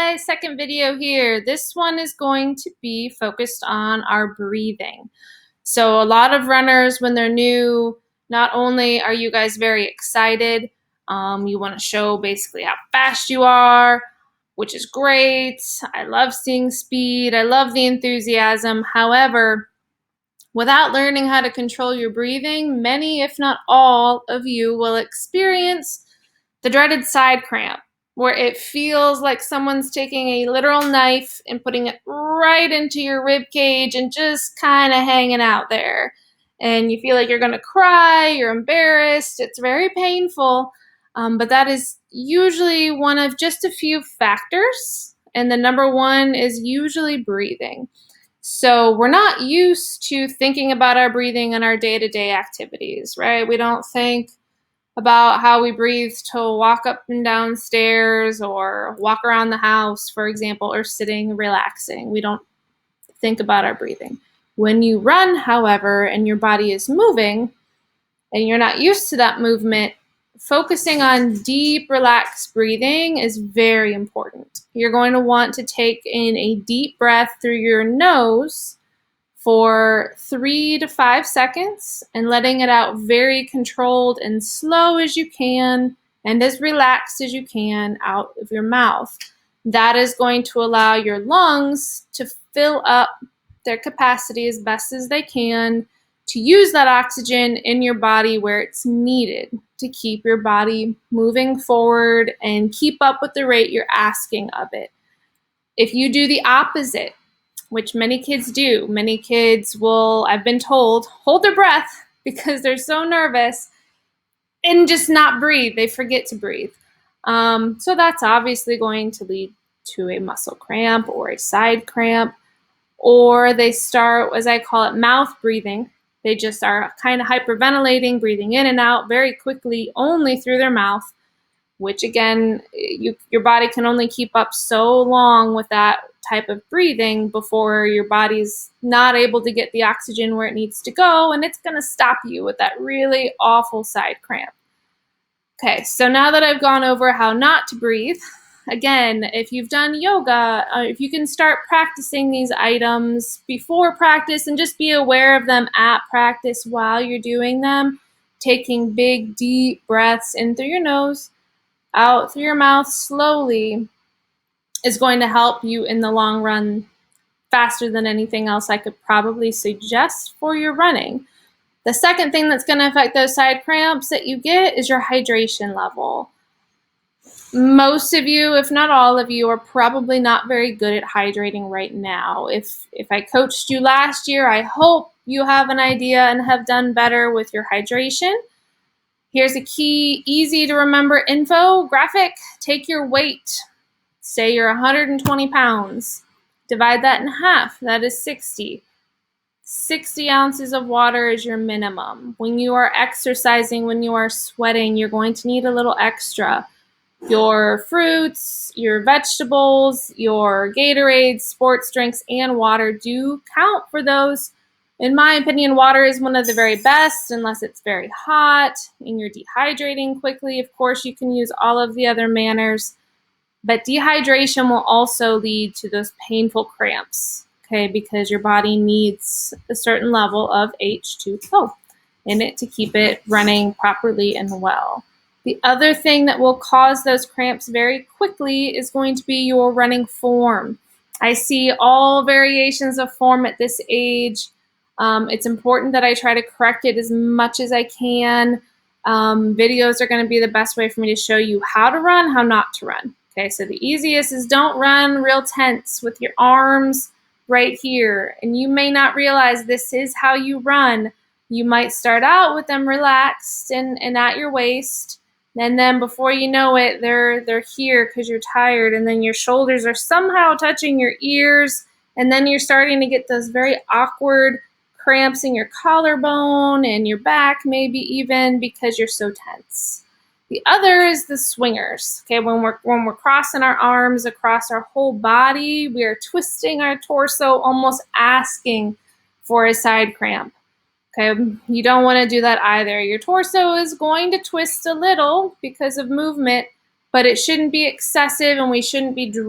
Hi, second video here. This one is going to be focused on our breathing. So a lot of runners, when they're new, not only are you guys very excited, you want to show basically how fast you are, which is great. I love seeing speed. I love the enthusiasm. However, without learning how to control your breathing, many, if not all, of you will experience the dreaded side cramp, where it feels like someone's taking a literal knife and putting it right into your rib cage and just kind of hanging out there. And you feel like you're going to cry, you're embarrassed, it's very painful, but that is usually one of just a few factors. And the number one is usually breathing. So we're not used to thinking about our breathing in our day-to-day activities, right? We don't think about how we breathe to walk up and down stairs or walk around the house, for example, or sitting relaxing. We don't think about our breathing. When you run, however, and your body is moving and you're not used to that movement, focusing on deep, relaxed breathing is very important. You're going to want to take in a deep breath through your nose for 3 to 5 seconds and letting it out very controlled and slow as you can and as relaxed as you can out of your mouth. That is going to allow your lungs to fill up their capacity as best as they can to use that oxygen in your body where it's needed to keep your body moving forward and keep up with the rate you're asking of it. If you do the opposite, which many kids do, many kids will, I've been told, hold their breath because they're so nervous and just not breathe. They forget to breathe. So that's obviously going to lead to a muscle cramp or a side cramp, or they start, as I call it, mouth breathing. They just are kind of hyperventilating, breathing in and out very quickly, only through their mouth, which again, your body can only keep up so long with that type of breathing before your body's not able to get the oxygen where it needs to go, and it's going to stop you with that really awful side cramp. Okay, so now that I've gone over how not to breathe, again, if you've done yoga, if you can start practicing these items before practice and just be aware of them at practice while you're doing them, taking big, deep breaths in through your nose, out through your mouth slowly, is going to help you in the long run faster than anything else I could probably suggest for your running. The second thing that's going to affect those side cramps that you get is your hydration level. Most of you, if not all of you, are probably not very good at hydrating right now. If I coached you last year, I hope you have an idea and have done better with your hydration. Here's a key, easy to remember infographic. Take your weight. Say you're 120 pounds. Divide that in half. That is 60. 60 ounces of water is your minimum. When you are exercising, when you are sweating, you're going to need a little extra. Your fruits, your vegetables, your Gatorades, sports drinks, and water do count for those. In my opinion, water is one of the very best unless it's very hot and you're dehydrating quickly. Of course, you can use all of the other manners, but dehydration will also lead to those painful cramps, okay, because your body needs a certain level of H2O in it to keep it running properly and well. The other thing that will cause those cramps very quickly is going to be your running form. I see all variations of form at this age. It's important that I try to correct it as much as I can. Videos are going to be the best way for me to show you how to run, how not to run. Okay, so the easiest is don't run real tense with your arms right here. And you may not realize this is how you run. You might start out with them relaxed and at your waist. And then before you know it, they're here because you're tired. And then your shoulders are somehow touching your ears. And then you're starting to get those very awkward cramps in your collarbone and your back, maybe even because you're so tense. The other is the swingers. Okay, when we're crossing our arms across our whole body, we are twisting our torso, almost asking for a side cramp. Okay, you don't want to do that either. Your torso is going to twist a little because of movement, but it shouldn't be excessive and we shouldn't be